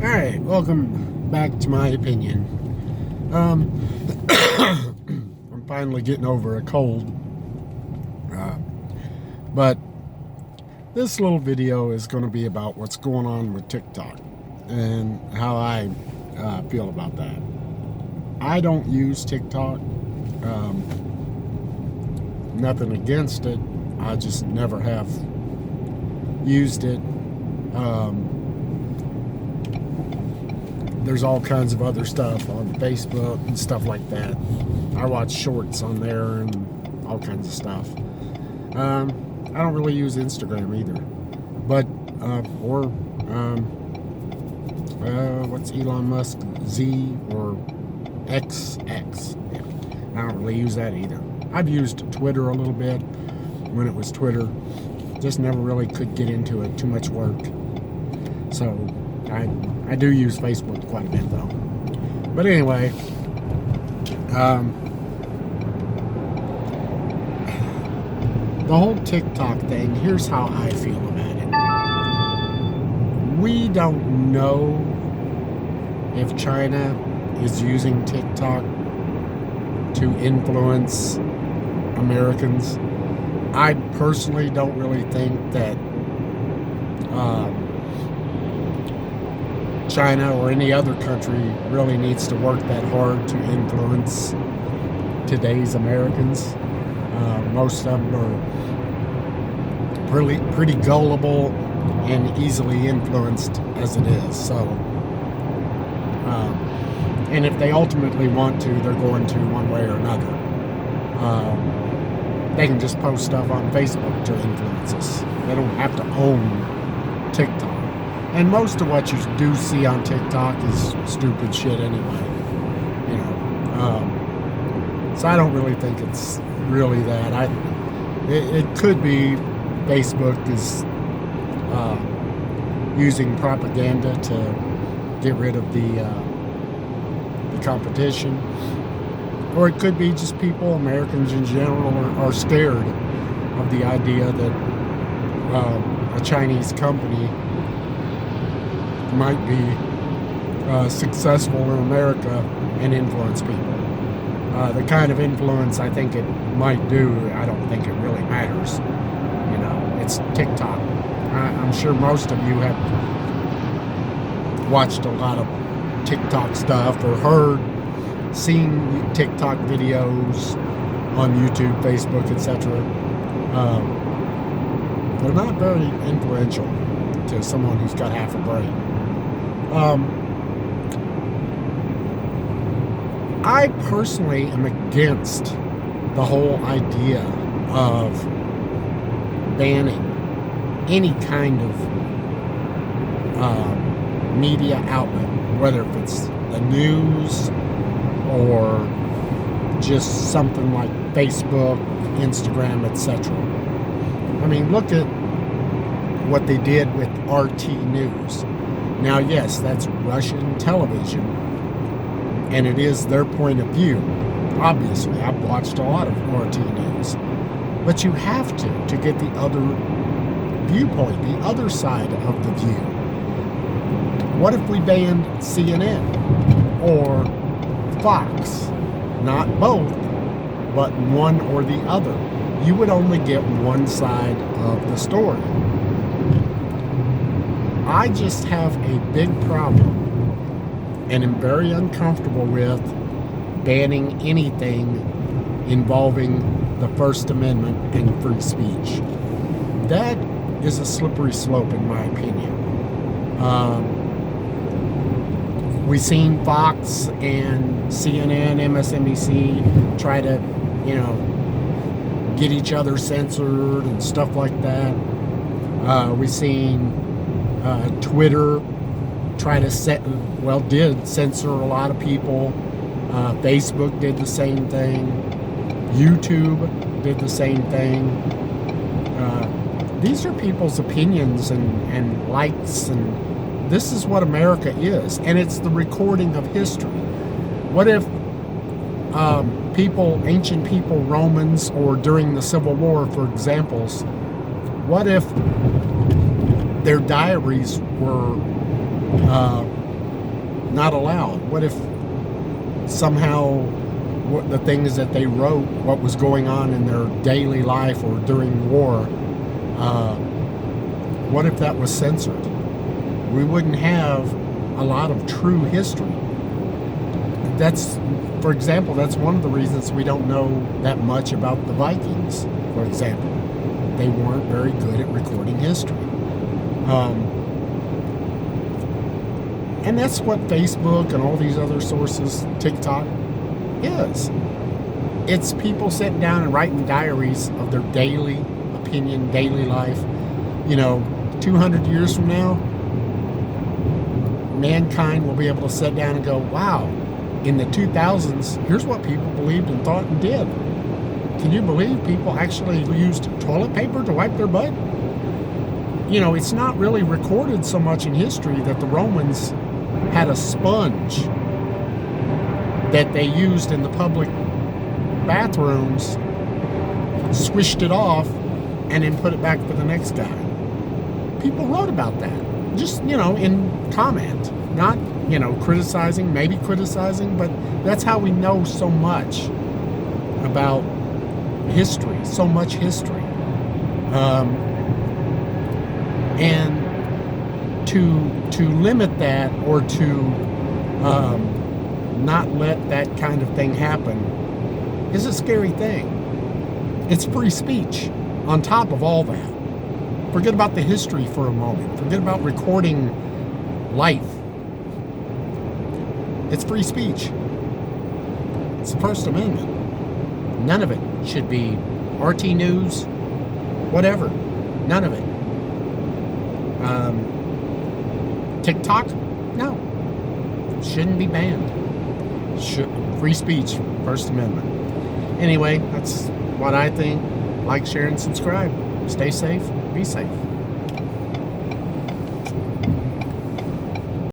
Alright, welcome back to my opinion. I'm finally getting over a cold. But this little video is going to be about what's going on with TikTok and how I feel about that. I don't use TikTok. Nothing against it. I just never have used it. There's all kinds of other stuff on Facebook and stuff like that. I watch shorts on there and all kinds of stuff. I don't really use Instagram either. But, what's Elon Musk? Z or XX? Yeah. I don't really use that either. I've used Twitter a little bit when it was Twitter. Just never really could get into it. Too much work. So, I do use Facebook quite a bit though. But anyway, the whole TikTok thing, here's how I feel about it. We don't know if China is using TikTok to influence Americans. I personally don't really think that China or any other country really needs to work that hard to influence today's Americans. Most of them are pretty gullible and easily influenced as it is. So, and if they ultimately want to, they're going to one way or another. They can just post stuff on Facebook to influence us. They don't have to own TikTok. And most of what you do see on TikTok is stupid shit anyway. You know. So I don't really think it's really that. It could be Facebook is using propaganda to get rid of the competition. Or it could be just people, Americans in general, are scared of the idea that a Chinese company might be successful in America and influence people. The kind of influence I think it might do, I don't think it really matters. You know, it's TikTok. I'm sure most of you have watched a lot of TikTok stuff or seen TikTok videos on YouTube, Facebook, etc. They're not very influential to someone who's got half a brain. I personally am against the whole idea of banning any kind of media outlet, whether if it's the news or just something like Facebook, Instagram, etc. I mean, look at what they did with RT News. Now, yes, that's Russian television, and it is their point of view. Obviously, I've watched a lot of RT News, but you have to get the other viewpoint, the other side of the view. What if we banned CNN or Fox? Not both, but one or the other. You would only get one side of the story. I just have a big problem and am very uncomfortable with banning anything involving the First Amendment and free speech. That is a slippery slope in my opinion. We've seen Fox and CNN, MSNBC try to, get each other censored and stuff like that. We've seen Twitter try to did censor a lot of people. Facebook did the same thing. YouTube did the same thing. These are people's opinions and likes, and this is what America is, and it's the recording of history. What if ancient people, Romans, or during the Civil War, for examples, what if their diaries were not allowed? What if somehow the things that they wrote, what was going on in their daily life or during war, what if that was censored? We wouldn't have a lot of true history. That's, for example, that's one of the reasons we don't know that much about the Vikings, for example. They weren't very good at recording history. And that's what Facebook and all these other sources, TikTok, is. It's people sitting down and writing diaries of their daily opinion, daily life. 200 years from now, mankind will be able to sit down and go, wow, in the 2000s, here's what people believed and thought and did. Can you believe people actually used toilet paper to wipe their butt? It's not really recorded so much in history that the Romans had a sponge that they used in the public bathrooms, swished it off, and then put it back for the next guy. People wrote about that, just, in comment, not, criticizing, maybe criticizing, but that's how we know so much about history, so much history. And to limit that, or to not let that kind of thing happen, is a scary thing. It's free speech on top of all that. Forget about the history for a moment. Forget about recording life. It's free speech. It's the First Amendment. None of it should be RT News, whatever. None of it. TikTok? No. Shouldn't be banned. Free speech, First Amendment. Anyway, that's what I think. Like, share, and subscribe. Stay safe. Be safe.